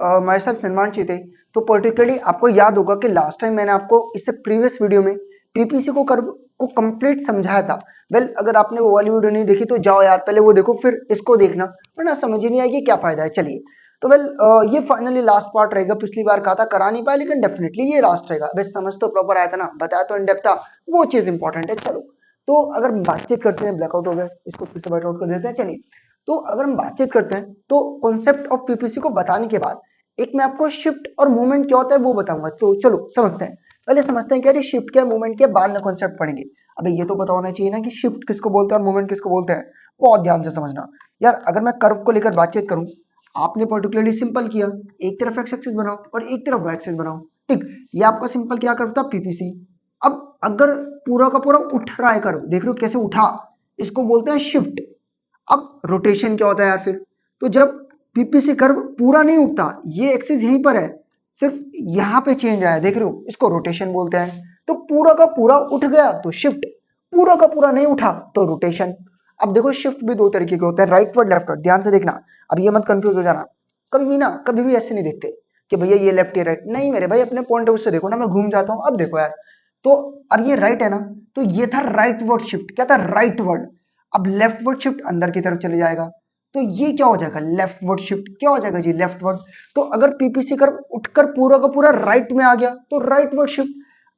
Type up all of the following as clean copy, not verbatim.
My self निर्माण चीते। तो पर्टिकुलरली आपको याद होगा कि लास्ट टाइम मैंने आपको इससे प्रीवियस वीडियो में पीपीसी को कर्व को कंप्लीट समझाया था। अगर आपने वो वाली वीडियो नहीं देखी तो जाओ यार पहले वो देखो फिर इसको देखना, वरना समझ ही नहीं आएगी क्या फायदा है। चलिए तो ये फाइनली लास्ट पार्ट रहेगा। पिछली बार कहा था करा नहीं पाया, लेकिन डेफिनेटली ये लास्ट रहेगा। बस समझ तो प्रॉपर आया था ना, बताया तो इन डेप्थ था, वो चीज इंपॉर्टेंट है। चलो तो अगर बातचीत करते हैं, ब्लैकआउट हो गया, इसको फिर से व्हाइट आउट कर देते हैं। चलिए तो अगर हम बातचीत करते हैं तो कॉन्सेप्ट ऑफ पीपीसी को बताने के बाद एक मैं आपको शिफ्ट और मूवमेंट क्या होता है वो बताऊंगा। तो चलो समझते हैं, पहले समझते हैं क्या शिफ्ट क्या मूवमेंट क्या, बाद में कॉन्सेप्ट पढ़ेंगे। अबे ये तो पता होना चाहिए ना कि शिफ्ट किसको बोलते हैं और मूवमेंट किसको बोलते हैं। बहुत ध्यान से समझना यार। अगर मैं कर्व को लेकर बातचीत करूं, आपने पर्टिकुलरली सिंपल किया, एक तरफ एक्स एक्सिस बनाओ और एक तरफ वाई एक्सिस बनाओ, ठीक। ये आपका सिंपल क्या कर्व था, पीपीसी। अब अगर पूरा का पूरा उठ रहा है कर्व, देख रहे हो कैसे उठा, इसको बोलते हैं शिफ्ट। अब रोटेशन क्या होता है यार फिर, तो जब पीपीसी कर्व पूरा नहीं उठता, ये एक्सिस यहीं पर है, सिर्फ यहां पे चेंज आया, देख रहे हो, इसको रोटेशन बोलते हैं। तो पूरा का पूरा उठ गया तो शिफ्ट, पूरा का पूरा नहीं उठा तो रोटेशन। अब देखो शिफ्ट भी दो तरीके के होते हैं, राइट वर्ड लेफ्ट वर्ड, ध्यान से देखना। अब ये मत कंफ्यूज हो जाना, कभी भी ऐसे नहीं देखते कि भैया ये लेफ्ट या राइट, नहीं मेरे भाई अपने पॉइंट ऑफ व्यू से देखो ना, मैं घूम जाता हूं। अब देखो यार, तो अब ये राइट है ना, तो ये था राइट वर्ड शिफ्ट, क्या था, राइट वर्ड। अब लेफ्ट वर्ड शिफ्ट अंदर की तरफ चले जाएगा, तो ये क्या हो जाएगा, लेफ्ट वर्ड शिफ्ट। क्या हो जाएगा जी, लेफ्ट वर्ड। तो अगर पीपीसी कर्व उठकर पूरा का पूरा राइट में आ गया तो राइट वर्ड शिफ्ट,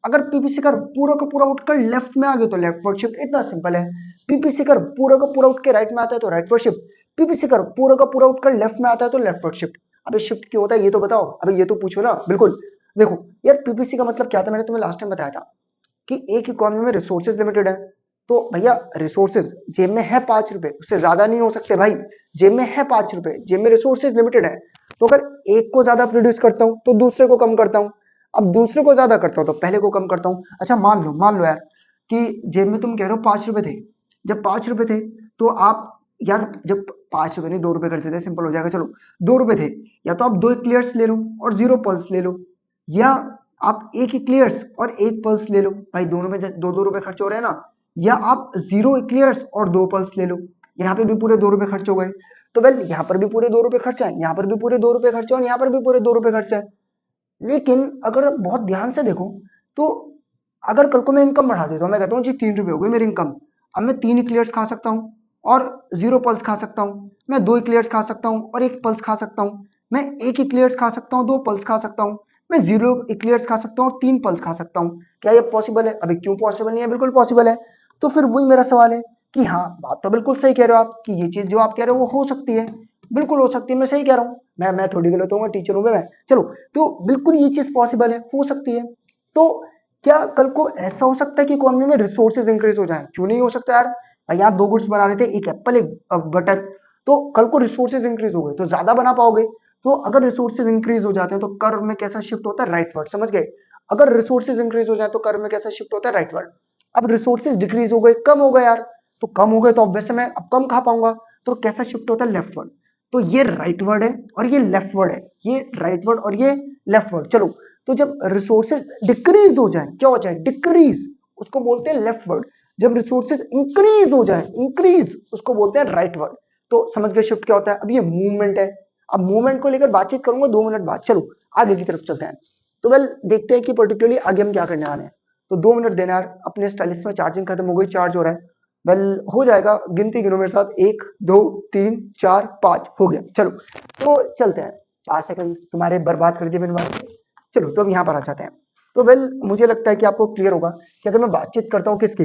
अगर पीपीसी कर्व पूरा का पूरा उठकर लेफ्ट में आ गया तो लेफ्ट वर्ड शिफ्ट। इतना सिंपल है। पीपीसी कर्व पूरा का पूरा उठ के राइट में आता है तो right word shift, PPC curve पूरा का पूरा उठकर लेफ्ट में आता है तो लेफ्ट वर्ड शिफ्ट। अबे शिफ्ट क्यों होता है ये तो बताओ, अबे ये तो पूछो ना। बिल्कुल, देखो यार पीपीसी का मतलब क्या था, मैंने तुम्हें लास्ट टाइम बताया था कि एक इकोनॉमी में रिसोर्सेज लिमिटेड है। तो भैया रिसोर्सेज जेब में है 5 रुपए, उससे ज्यादा नहीं हो सकते भाई। जेब में है 5 रुपए, जेब में रिसोर्सेज लिमिटेड है। तो अगर एक को ज्यादा प्रोड्यूस करता हूं तो दूसरे को कम करता हूं, अब दूसरे को ज्यादा करता हूं तो पहले को कम करता हूं। अच्छा मान लो यार कि जेब में तुम कह रहे हो 5 रुपए थे। जब 5 रुपए थे तो आप, यार जब 5 रुपए नहीं 2 रुपए करते थे, सिंपल हो जाएगा। चलो 2 रुपए थे, या तो आप 2 क्लियर्स ले लो और 0 पल्स ले लो, या आप एक ही क्लियर्स और 1 पल्स ले लो, भाई दोनों में 2-2 रुपए खर्च हो रहे हैं ना। या आप 0 क्लियर्स और 2 पल्स ले लो, यहाँ पे भी पूरे 2 रुपए खर्च हो गए। तो यहाँ पर भी पूरे 2 रुपए खर्चा है, यहाँ पर भी पूरे 2 रुपए खर्चा है और यहाँ पर भी पूरे 2 रुपए खर्चा है। लेकिन अगर आप बहुत ध्यान से देखो तो अगर कल को मैं इनकम बढ़ा देता हूँ, मैं कहता हूँ जी 3 रुपए हो गई मेरी इनकम, अब मैं 3 क्लियर्स खा सकता हूँ और 0 पल्स खा सकता हूँ, मैं 2 क्लियर्स खा सकता हूँ और 1 पल्स खा सकता हूँ, मैं 1 क्लियर्स खा सकता हूँ 2 पल्स खा सकता हूँ, मैं 0 क्लियर्स खा सकता हूँ और 3 पल्स खा सकता हूँ। क्या ये पॉसिबल है? अभी क्यों पॉसिबल नहीं है, बिल्कुल पॉसिबल है। तो फिर वही मेरा सवाल है कि हाँ बात तो बिल्कुल सही कह रहे हो आप कि ये चीज जो आप कह रहे हो वो हो सकती है, बिल्कुल हो सकती है, मैं सही कह रहा हूँ। मैं थोड़ी गलत हूँ, टीचर हूँ मैं। चलो तो बिल्कुल ये चीज पॉसिबल है, हो सकती है। तो क्या कल को ऐसा हो सकता है कि इकोनॉमी में रिसोर्सेज इंक्रीज हो जाए? क्यों नहीं हो सकता यार। भाई आप 2 गुड्स बना रहे थे, एक एप्पल एक बटर, तो कल को रिसोर्सेज इंक्रीज हो गए तो ज्यादा बना पाओगे। तो अगर रिसोर्सेज इंक्रीज हो जाते हैं तो कर्व में कैसा शिफ्ट होता है, राइटवर्ड, समझ गए। अगर रिसोर्सेज इंक्रीज हो जाए तो कर्व में कैसा शिफ्ट होता है, राइटवर्ड। अब रिसोर्सेज डिक्रीज हो गए, कम हो गए यार, तो कम हो गए तो ऑब्वियस मैं अब कम खा पाऊंगा, तो कैसा शिफ्ट होता है, लेफ्टवर्ड। तो ये राइट वर्ड है और ये लेफ्ट वर्ड है, ये राइट वर्ड और ये लेफ्ट वर्ड। चलो तो जब रिसोर्सेज डिक्रीज हो जाए, क्या हो जाए, डिक्रीज, उसको बोलते हैं लेफ्ट वर्ड। जब रिसोर्सेज इंक्रीज हो जाए, इंक्रीज, उसको बोलते हैं राइट वर्ड। तो समझ गए शिफ्ट क्या होता है। अब ये मूवमेंट है, अब मूवमेंट को लेकर बातचीत करूंगा 2 मिनट बाद। चलो आगे की तरफ चलते हैं। तो देखते हैं कि पर्टिकुलरली आगे हम क्या करने वाले हैं। तो 2 मिनट देना यार, अपने स्टाइलिश में चार्जिंग खत्म हो गई, चार्ज हो रहा है। हो जाएगा, गिनती गिनो मेरे साथ, 1 2 3 4 5 हो गया। चलो तो चलते हैं, 4 सेकंड तुम्हारे बर्बाद कर दिए मैंने बात। चलो तो अब यहाँ पर आ जाते हैं। तो मुझे लगता है कि आपको क्लियर होगा कि अगर मैं बातचीत करता हूँ किसकी,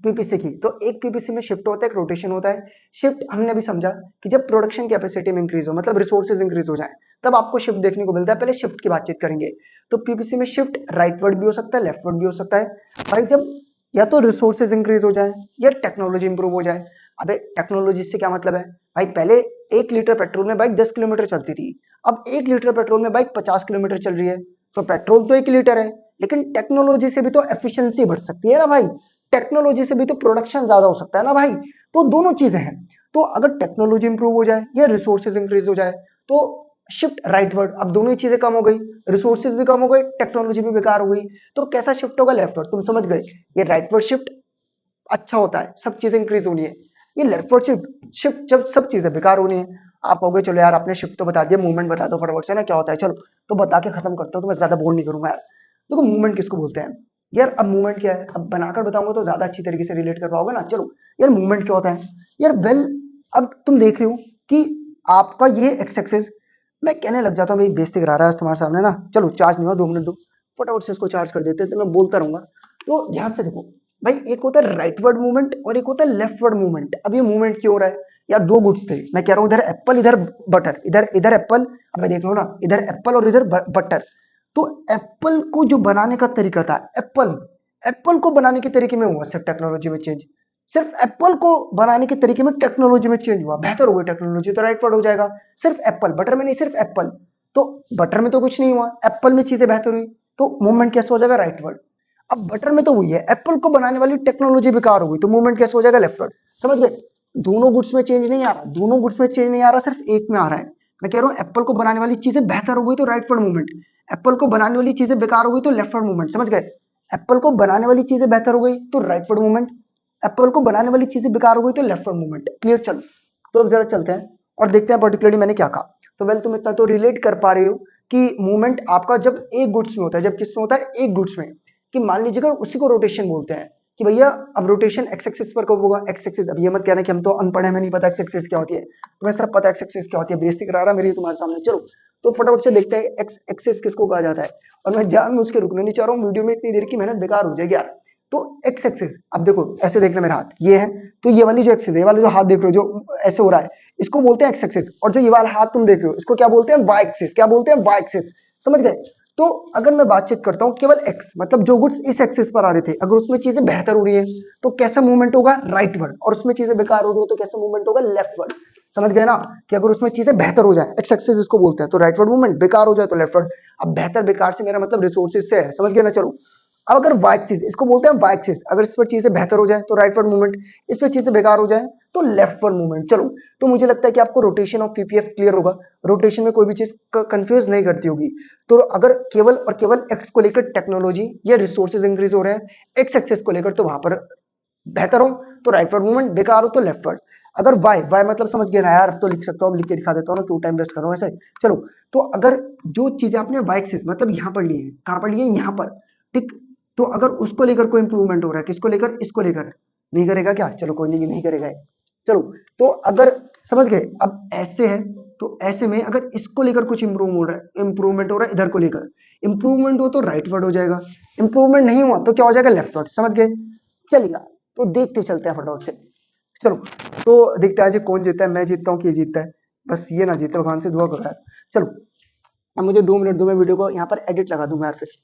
पीपीसी की, तो एक पीपीसी में शिफ्ट होता है, एक रोटेशन होता है। शिफ्ट हमने भी समझा कि जब प्रोडक्शन कैपेसिटी में इंक्रीज हो, मतलब रिसोर्सेज इंक्रीज हो जाए, तब आपको शिफ्ट देखने को मिलता है। पहले शिफ्ट की बातचीत करेंगे। तो पीपीसी में शिफ्ट राइटवर्ड भी हो सकता है, लेफ्टवर्ड भी हो सकता है। भाई जब या तो रिसोर्सेज इंक्रीज हो जाए या टेक्नोलॉजी इंप्रूव हो जाए। अबे टेक्नोलॉजी से क्या मतलब है भाई, पहले 1 लीटर पेट्रोल में बाइक 10 किलोमीटर चलती थी, अब 1 लीटर पेट्रोल में बाइक 50 किलोमीटर चल रही है। तो पेट्रोल तो 1 लीटर है, लेकिन टेक्नोलॉजी से भी तो एफिशिएंसी बढ़ सकती है ना भाई, टेक्नोलॉजी से भी तो प्रोडक्शन ज्यादा हो सकता है ना भाई। तो दोनों चीजें हैं। तो अगर टेक्नोलॉजी इंप्रूव हो जाए या रिसोर्सेज इंक्रीज हो जाए तो शिफ्ट राइटवर्ड। अब दोनों ही चीजें कम हो गई, रिसोर्सेज भी कम हो गई, टेक्नोलॉजी भी बेकार हो गई, तो कैसा शिफ्ट होगा, लेफ्टवर्ड। तुम समझ गए, ये राइटवर्ड शिफ्ट अच्छा होता है, सब चीजें इंक्रीज होनी है। ये लेफ्टवर्ड शिफ्ट शिफ्ट जब सब चीजें बेकार होनी है। आप कहोगे चलो यार आपने शिफ्ट तो बता दिया, मूवमेंट बता दो फटाफट से ना क्या होता है। चलो तो बता के खत्म करता हूँ, तो मैं ज्यादा बोर नहीं करूंगा यार। देखो मूवमेंट किसको बोलते हैं यार, अब मूवमेंट क्या है अब बनाकर बताऊंगा तो ज्यादा अच्छी तरीके से रिलेट कर पाओगे ना। चलो यार मूवमेंट क्या होता है यार, वेल अब तुम देख रहे हो कि आपका ये एक्स एक्सिस, मैं कहने लग जाता हूँ भाई बेइज्जती करा रहा है तुम्हारे सामने ना। चलो चार्ज नहीं हुआ, 2 मिनट दो, फटाफट से इसको चार्ज कर देते हैं, तो मैं बोलता रहूंगा। तो ध्यान से देखो भाई, एक होता है राइटवर्ड मूवमेंट और एक होता है लेफ्टवर्ड मूवमेंट। अब ये मूवमेंट क्यों हो रहा है यार, दो गुड्स थे, मैं कह रहा हूँ इधर एप्पल इधर बटर, इधर इधर एप्पल, अब मैं देख लो ना इधर एप्पल और इधर बटर। तो एप्पल को जो बनाने का तरीका था, एप्पल एप्पल को बनाने के तरीके में हुआ सिर्फ टेक्नोलॉजी में चेंज, सिर्फ एप्पल को बनाने के तरीके में टेक्नोलॉजी में चेंज हुआ, बेहतर हो गई टेक्नोलॉजी, तो राइट वर्ड हो जाएगा। सिर्फ एप्पल, बटर में नहीं, सिर्फ एप्पल। तो बटर में तो कुछ नहीं हुआ, एप्पल में चीजें बेहतर हुई, तो मूवमेंट कैसे हो जाएगा, राइट वर्ड। अब बटर में तो हुई है, एप्पल को बनाने वाली टेक्नोलॉजी बेकार हो गई, तो मूवमेंट कैसे हो जाएगा, लेफ्ट वर्ड। समझ गए, दोनों गुड्स में चेंज नहीं आ रहा, दोनों गुड्स में चेंज नहीं आ रहा, सिर्फ एक में आ रहा है। मैं कह रहा हूँ एप्पल को बनाने वाली चीजें बेहतर हो गई तो राइट वर्ड मूवमेंट, एप्पल को बनाने वाली चीजें बेकार हो गई तो लेफ्ट वर्ड मूवमेंट। समझ गए, एप्पल को बनाने वाली चीजें बेहतर हो गई तो राइट वर्ड मूवमेंट, एप्पल को बनाने वाली चीजें बेकार हो गई तो लेफ्ट वर्ड मूवमेंट। क्लियर, चलो तो अब जरा चलते हैं और देखते हैं पर्टिकुलरली मैंने क्या कहा। तो वेल तुम इतना तो रिलेट कर पा रहे हो कि मूवमेंट आपका जब एक गुड्स में होता है, जब किस में होता है, एक गुड्स में, कि मान लीजिएगा उसी को रोटेशन बोलते हैं कि भैया अब रोटेशन एक्स एक्सिस पर कब होगा, एक्स एक्सिस। अब ये मत कहना कि हम तो अनपढ़ हैं, हमें नहीं पता एक्स एक्सिस क्या होती है, तुम्हें सिर्फ पता है एक्स एक्सिस क्या होती है, बेसिक रहा मेरी तुम्हारे सामने। चलो तो फटाफट से देखते हैं एक्स एक्सिस किसको कहा जाता है। और मैं जानबूझ के रुकना नहीं चाह रहा हूँ, वीडियो में इतनी देर की मेहनत बेकार हो जाएगी यार। तो एक्स एक्सिस, अब देखो ऐसे देखना मेरा हाथ ये है, तो ये वाली जो एक्सिस है, ये वाला जो हाथ देख रहे हो जो ऐसे हो रहा है, इसको बोलते हैं एक्स एक्सिस। और जो ये वाला हाथ तुम देख रहे हो इसको क्या बोलते हैं, वाई एक्सिस। क्या बोलते हैं, वाई एक्सिस। समझ गए। तो अगर मैं बातचीत करता हूँ केवल एक्स, मतलब जो गुड्स इस एक्सिस पर आ रहे थे, अगर उसमें चीजें बेहतर हो रही है तो कैसा मूवमेंट होगा, राइट वर्ड। और उसमें चीजें बेकार हो रही है तो कैसा मूवमेंट होगा, लेफ्ट वर्ड। समझ गए ना, कि अगर उसमें चीजें बेहतर हो जाए, एक्स एक्सिस इसको बोलते हैं, तो राइट वर्ड मूवमेंट, बेकार हो जाए तो लेफ्ट वर्ड। अब बेहतर बेकार से मेरा मतलब रिसोर्सेज से है, समझ गए ना। चलो अब अगर वाई एक्सिस, इसको बोलते हैं वाई एक्सिस, अगर इस पर चीजें बेहतर हो जाए तो राइट वर्ड मूवमेंट, इस पर चीजें बेकार हो जाए तो लेफ्ट वर्ड मूवमेंट। चलो तो मुझे लगता है कि आपको रोटेशन ऑफ पीपीएफ क्लियर होगा, रोटेशन में कोई भी चीज कंफ्यूज नहीं करती होगी। तो अगर केवल और केवल एक्स को लेकर टेक्नोलॉजी या रिसोर्सेज इंक्रीज हो रहे हैं, एक्स एक्सिस को लेकर, तो वहां पर बेहतर हो तो राइट वर्ड मूवमेंट, बेकार हो तो लेफ्ट वर्ड। अगर वाई वाई मतलब समझ गए ना यार, अब तो लिख सकता हूँ, लिख के दिखा देता हूँ ना, क्यों टाइम वेस्ट कर रहा हूँ ऐसे। चलो तो अगर जो चीजें आपने वाई एक्सिस मतलब यहाँ पर ली है, कहाँ पर ली है, यहाँ पर, ठीक। तो अगर उसको लेकर कोई इंप्रूवमेंट हो रहा है, किसको लेकर, इसको लेकर, नहीं करेगा क्या, चलो कोई नहीं, नहीं करेगा। चलो तो अगर समझ गए, अब ऐसे है तो ऐसे में अगर इसको लेकर कुछ इंप्रूव हो रहा है, इंप्रूवमेंट हो रहा है इधर को लेकर, इंप्रूवमेंट हो तो राइट वर्ड हो जाएगा, इंप्रूवमेंट नहीं हुआ तो क्या हो जाएगा, लेफ्ट वर्ड। समझ गए, चलेगा। तो देखते चलते हैं फटाफट से। चलो तो देखते हैं आज कौन जीतता है, मैं जीतता हूँ कि ये जीतता है, बस ये ना जीते, भगवान से दुआ करो यार। चलो अब मुझे 2 मिनट दो, मैं वीडियो को यहाँ पर एडिट लगा दूंगा यार फिर।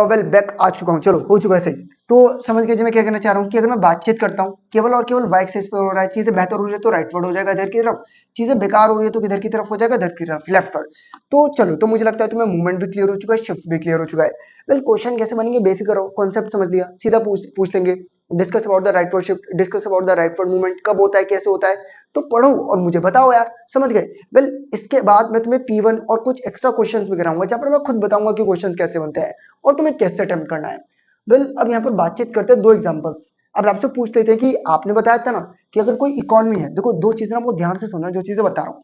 वेल बैक आ चुका हूँ, चलो हो चुका है सही। तो समझ गए जी मैं क्या कहना चाह रहा हूँ, कि अगर मैं बातचीत करता हूँ केवल और केवल वाई एक्सिस पे हो रहा है, चीजें बेहतर हो रही है तो राइट वर्ड हो जाएगा इधर की तरफ, चीजें बेकार हो रही है तो किधर की तरफ हो जाएगा, इधर की तरफ, लेफ्ट वर्ड। तो चलो तो मुझे लगता है तुम्हें मूवमेंट भी क्लियर हो चुका है, शिफ्ट भी क्लियर हो चुका है। वेल क्वेश्चन कैसे बनेंगे बेफिक्र रहो, कॉन्सेप्ट समझ लिया, सीधा पूछ लेंगे, discuss about the right word shift, discuss about the right word movement, कब होता है, कैसे होता है, तो पढ़ो और मुझे बताओ यार। समझ गए। वेल इसके बाद मैं तुम्हें P1 और कुछ एक्स्ट्रा क्वेश्चंस भी कराऊंगा, जहां पर मैं खुद बताऊंगा कि क्वेश्चंस कैसे बनते हैं और तुम्हें कैसे अटेम्प्ट करना है। वेल अब यहाँ पर बातचीत करते हैं दो एग्जांपल्स। अब आपसे पूछ लेते हैं कि आपने बताया था ना कि अगर कोई इकोनॉमी है, देखो दो चीजें ना वो ध्यान से सुनना जो चीजें बता रहा हूँ,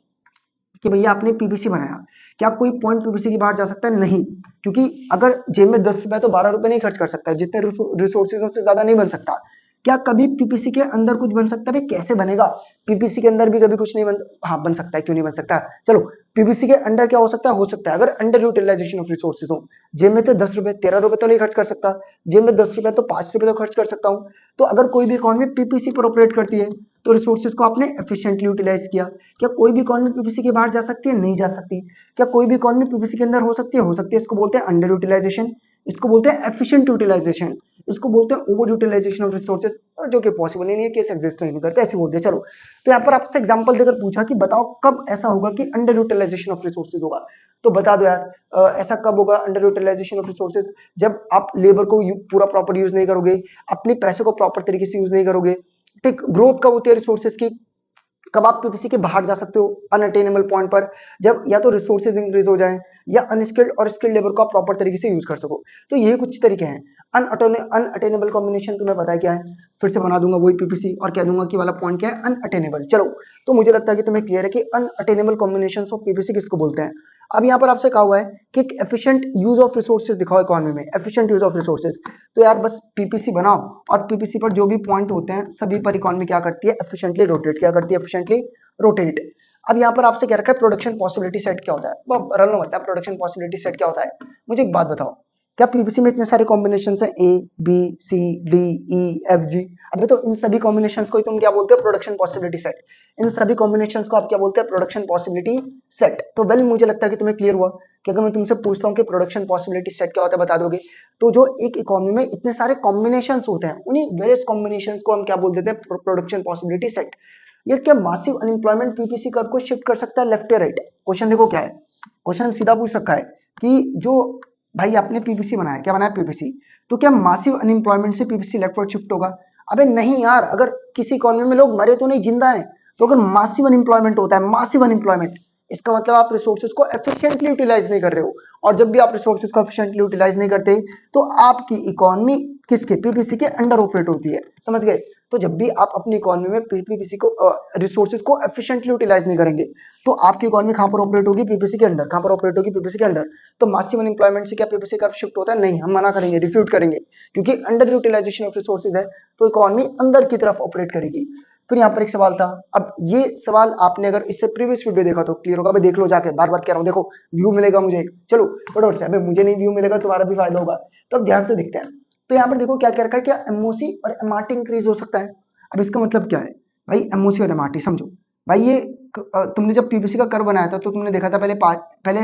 कि भैया आपने पीपीसी बनाया, क्या कोई पॉइंट पीपीसी के बाहर जा सकता है, नहीं, क्योंकि अगर जेब में 10 रुपए तो 12 रुपए नहीं खर्च कर सकता, जितने रिसोर्सेज से ज्यादा नहीं बन सकता। क्या कभी पीपीसी के अंदर कुछ बन सकता है, भाई कैसे बनेगा, पीपीसी के अंदर भी कभी कुछ नहीं बन, हाँ बन सकता है, क्यों नहीं बन सकता। चलो पीपीसी के अंदर क्या हो सकता है अगर अंडर यूटिलाइजेशन ऑफ रिसोर्सेज हो, जेब में तो 10 रुपए 13 रुपए तो नहीं खर्च कर सकता, जेब में 10 रुपए तो 5 रुपए तो खर्च कर सकता हूँ। तो अगर कोई भी इकोनॉमी पीपीसी पर ऑपरेट करती है तो रिसोर्सेज को आपने एफिशिएंटली यूटिलाइज किया। क्या कोई भी इकोनॉमी पीपीसी के बाहर जा सकती है, नहीं जा सकती। क्या कोई भी इकोनॉमी पीपीसी के अंदर हो सकती है, हो सकती है। इसको बोलते हैं अंडर यूटिलाइजेशन, इसको बोलते हैं एफिशिएंट यूटिलाइजेशन, इसको बोलते हैं ओवर यूटिलाइजेशन ऑफ रिसोर्सेज, जो कि पॉसिबल नहीं है, केस एग्जिस्ट नहीं करते, ऐसे बोलते हैं। चलो तो यहाँ पर आपसे एग्जांपल देकर पूछा कि बताओ कब ऐसा होगा कि अंडर यूटिलाइजेशन ऑफ रिसोर्सेज होगा, तो बता दो यार ऐसा कब होगा अंडर यूटिलाइजेशन ऑफ रिसोर्सेज, जब आप लेबर को पूरा प्रॉपर यूज नहीं करोगे, अपने पैसे को प्रॉपर तरीके से यूज नहीं करोगे, ठीक। ग्रोथ कब होती है रिसोर्सेज की, कब आप पीपीसी के बाहर जा सकते हो, अनअटेनेबल पॉइंट पर, जब या तो रिसोर्सेज इंक्रीज हो जाए या अनस्किल्ड और स्किल्ड लेबर को आप प्रॉपर तरीके से यूज कर सको। तो ये कुछ तरीके हैं। अनअटेनेबल कॉम्बिनेशन तुम्हें पता है क्या है, फिर से बना दूंगा वही पीपीसी और कह दूंगा कि वाला पॉइंट क्या है, अनअटेनेबल। चलो, तो मुझे लगता है कि तुम्हें क्लियर है कि अनअटेनेबल कॉम्बिनेशन ऑफ पीपीसी किसको बोलते हैं। अब यहाँ पर आपसे कहा हुआ है कि एक एफिशिएंट यूज ऑफ रिसोर्सेज दिखाओ इकोनॉमी में, एफिशिएंट यूज ऑफ रिसोर्सेज। तो यार बस पीपीसी बनाओ और पीपीसी पर जो भी पॉइंट होते हैं सभी पर इकोनॉमी क्या करती है, एफिशिएंटली रोटेट। क्या करती है? Efficiently rotate. अब यहाँ पर आपसे क्या रखा है, प्रोडक्शन पॉसिबिलिटी सेट क्या होता है, रन होता है। प्रोडक्शन पॉसिबिलिटी सेट क्या होता है, मुझे एक बात बताओ, क्या पीपीसी में इतने सारे कॉम्बिनेशन है, A B C D E F G? अभी तो इन सभी कॉम्बिनेशंस को तुम क्या बोलते हो, प्रोडक्शन पॉसिबिलिटी सेट। इन सभी कॉम्बिनेशंस को आप क्या बोलते हैं, प्रोडक्शन पॉसिबिलिटी सेट। तो वेल मुझे लगता है कि तुम्हें क्लियर हुआ कि अगर मैं तुमसे पूछता हूँ कि प्रोडक्शन पॉसिबिलिटी सेट क्या होता है, बता दोगे। तो जो एक इकोनॉमी में इतने सारे कॉम्बिनेशंस होते हैं, उन्हीं वेरियस कॉम्बिनेशंस को हम क्या बोल देते हैं, प्रोडक्शन पॉसिबिलिटी सेट। ये क्या मासिव अनएम्प्लॉयमेंट पीपीसी कर्व को शिफ्ट कर सकता है लेफ्ट या राइट? क्वेश्चन देखो क्या है, क्वेश्चन सीधा पूछ रखा है कि जो भाई आपने पीपीसी बनाया, क्या बनाया, पीपीसी, तो क्या मासिव अनएम्प्लॉयमेंट से पीपीसी लेफ्टवर्ड शिफ्ट होगा? अबे नहीं यार, अगर किसी इकोनॉमी में लोग मरे तो नहीं, जिंदा है। तो अगर मासिव अनएम्प्लॉयमेंट होता है, मासिव अनएम्प्लॉयमेंट, इसका मतलब आप रिसोर्सेज को एफिशिएंटली यूटिलाइज नहीं कर रहे हो। और जब भी आप रिसोर्सेज को एफिशिएंटली यूटिलाइज नहीं करते तो आपकी इकोनॉमी किसके, पीपीसी के अंडर ऑपरेट होती है। समझ गए? तो जब भी आप अपनी इकोनॉमी में पीपीसी को रिसोर्सेज को एफिशिएंटली यूटिलाइज नहीं करेंगे तो आपकी इकोनॉमी कहां पर ऑपरेट होगी, पीपीसी के अंडर। कहां पर ऑपरेट होगी, पीपीसी के अंडर। तो मासिव अनएम्प्लॉयमेंट से क्या पीपीसी कर्व शिफ्ट होता है? नहीं, हम मना करेंगे, रिफ्यूट करेंगे, क्योंकि अंडर यूटिलाइजेशन ऑफ रिसोर्सेज है तो इकोनॉमी अंदर की तरफ ऑपरेट करेगी। फिर यहाँ पर एक सवाल था, अब ये सवाल आपने अगर इससे प्रीवियस वीडियो देखा तो क्लियर होगा। भाई देख लो जाके, बार बार कह रहा हूँ, देखो व्यू मिलेगा मुझे। चलो फटाफट से, मुझे नहीं व्यू मिलेगा, तुम्हारा भी फायदा होगा। तो अब ध्यान से देखते हैं। तो यहाँ पर देखो क्या क्या रखा है, क्या एमओसी और एमआरटी इंक्रीज हो सकता है। अब इसका मतलब क्या है भाई, एमओसी और एमआरटी समझो। भाई ये तुमने जब पीपीसी का कर्व बनाया था तो तुमने देखा था पहले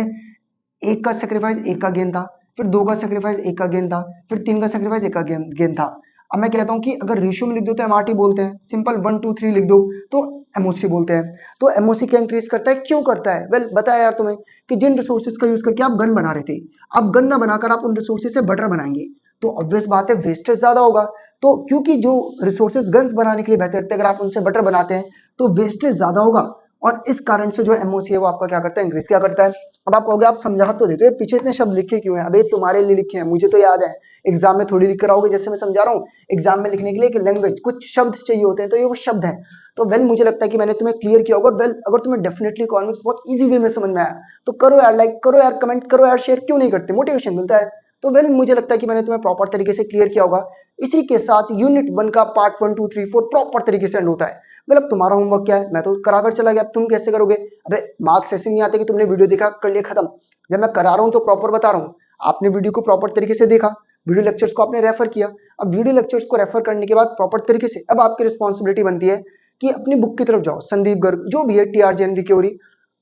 एक का सेक्रीफाइस एक का गेन था, फिर दो का सेक्रीफाइस एक का गेन था, फिर तीन का सेक्रीफाइस एक का गेन था। अब मैं कहता हूँ कि अगर रेशियो में लिख दो तो एमआरटी बोलते हैं, सिंपल 1 2 3 लिख दो तो एमओसी बोलते हैं। तो एमओसी क्या इंक्रीज करता है, क्यों करता है? वेल बताया यार तुम्हें कि जिन रिसोर्सेज का यूज करके आप गन बना रहे थे, अब गन ना बनाकर आप उन रिसोर्सेज से बटर बनाएंगे तो ऑब्वियस बात है वेस्टेज ज्यादा होगा। तो क्योंकि जो रिसोर्सेज गन्स बनाने के लिए बेहतर थे, अगर आप उनसे बटर बनाते हैं तो वेस्टेज ज्यादा होगा और इस कारण से जो एमओसी है वो आपका क्या करता है, इंक्रीज। क्या करता है? अब आप कहोगे आप समझा तो देते, पीछे इतने शब्द लिखे क्यों हैं? अबे तुम्हारे लिए लिखे हैं, मुझे तो याद है, एग्जाम में थोड़ी लिख कर आओगे। जैसे मैं समझा रहा हूँ, एग्जाम में लिखने के लिए एक लैंग्वेज, कुछ शब्द चाहिए होते हैं, तो ये वो शब्द हैं। तो वेल मुझे लगता है कि मैंने तुम्हें क्लियर किया होगा। वेल अगर तुम्हें डेफिनेटली इकोनॉमिक्स बहुत इजी वे में समझ में आया तो करो यार लाइक, करो यार कमेंट, करो यार शेयर, क्यों नहीं करते, मोटिवेशन मिलता है। तो वेल मुझे लगता है कि मैंने तुम्हें प्रॉपर तरीके से क्लियर किया होगा। इसी के साथ यूनिट 1 का पार्ट 1 2 3 4 प्रॉपर तरीके से एंड होता है। मतलब तुम्हारा होमवर्क क्या है, मैं तो कराकर चला गया, अब तुम कैसे करोगे? अबे मार्क्स ऐसे नहीं आते कि तुमने वीडियो देखा कर लिया खत्म। जब मैं करा रहा हूँ तो प्रॉपर बता रहा हूँ, आपने वीडियो को प्रॉपर तरीके से देखा, वीडियो लेक्चर्स को आपने रेफर किया। अब वीडियो लेक्चर्स को रेफर करने के बाद प्रॉपर तरीके से अब आपकी रिस्पॉन्सिबिलिटी बनती है कि अपनी बुक की तरफ जाओ, संदीप गर्ग जो भी है, टीआरजेएनवी की,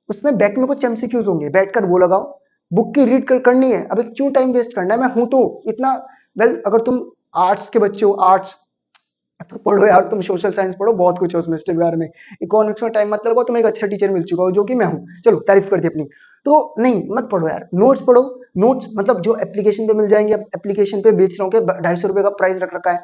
उसमें बैक में कुछ एमसीक्यूज होंगे, बैठकर वो लगाओ, बुक की रीड करनी है। अबे क्यों टाइम वेस्ट करना है, मैं हूं तो इतना। वेल अगर तुम आर्ट्स के बच्चे हो, आर्ट्स तो पढ़ो यार, तुम सोशल साइंस पढ़ो, बहुत कुछ है उसमें स्टेट बारे में। इकोनॉमिक्स में टाइम मत लगाओ, तुम एक अच्छा टीचर मिल चुका हो जो कि मैं हूँ, चलो तारीफ कर दी अपनी। तो नहीं मत पढ़ो यार, नोट्स पढ़ो। नोट्स मतलब जो एप्लीकेशन पे मिल जाएंगे, अब एप्लीकेशन पे बेच रहा हूँ कि 250 रुपए का प्राइस रख रखा है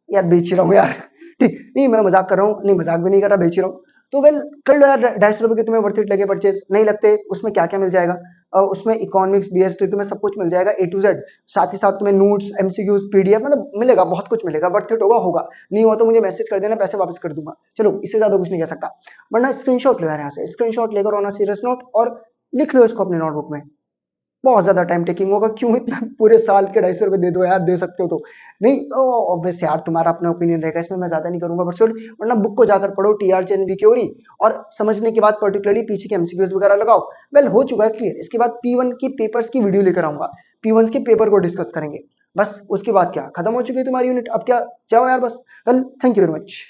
यार, बेच रहा हूँ यार ठीक नहीं, मैं मजाक कर रहा हूँ, नहीं मजाक भी नहीं कर रहा, बेच रहा हूँ। तो वेल कर लो यार, 250 रुपए के तुम्हें वर्थ इट लगे परचेज, नहीं लगते उसमें क्या क्या मिल जाएगा, उसमें इकोनॉमिक्स बीएसटी तुम्हें सब कुछ मिल जाएगा ए टू जेड। साथ ही साथ तुम्हें नोट्स, एमसीक्यूज, पीडीएफ, मतलब मिलेगा, बहुत कुछ मिलेगा। वर्थ इट होगा, होगा नहीं हुआ तो मुझे मैसेज कर देना, पैसे वापस कर दूंगा। चलो इससे ज्यादा कुछ नहीं कह सकता। वरना स्क्रीनशॉट लो यार, यहाँ से स्क्रीनशॉट लेकर ऑन अ सीरियस नोट और लिख लो इसको अपनी नोटबुक में। बहुत ज्यादा टाइम टेकिंग होगा, क्यों इतना पूरे साल के 250 रुपए दे दो यार, दे सकते हो तो। नहीं तो ऑब्वियस यार तुम्हारा अपना ओपिनियन रहेगा, इसमें मैं ज्यादा नहीं करूंगा, बट वरना बुक को जाकर पढ़ो, टीआरजेएनवी की और समझने के बाद पर्टिकुलरली पीछे के एमसीक्यूज वगैरह लगाओ। वेल हो चुका है क्लियर। इसके बाद P1 की पेपर्स की वीडियो लेकर आऊंगा, P1 के पेपर को डिस्कस करेंगे। बस उसके बाद क्या, खत्म हो चुकी है तुम्हारी यूनिट, अब क्या जाओ यार बस। Well thank you very much.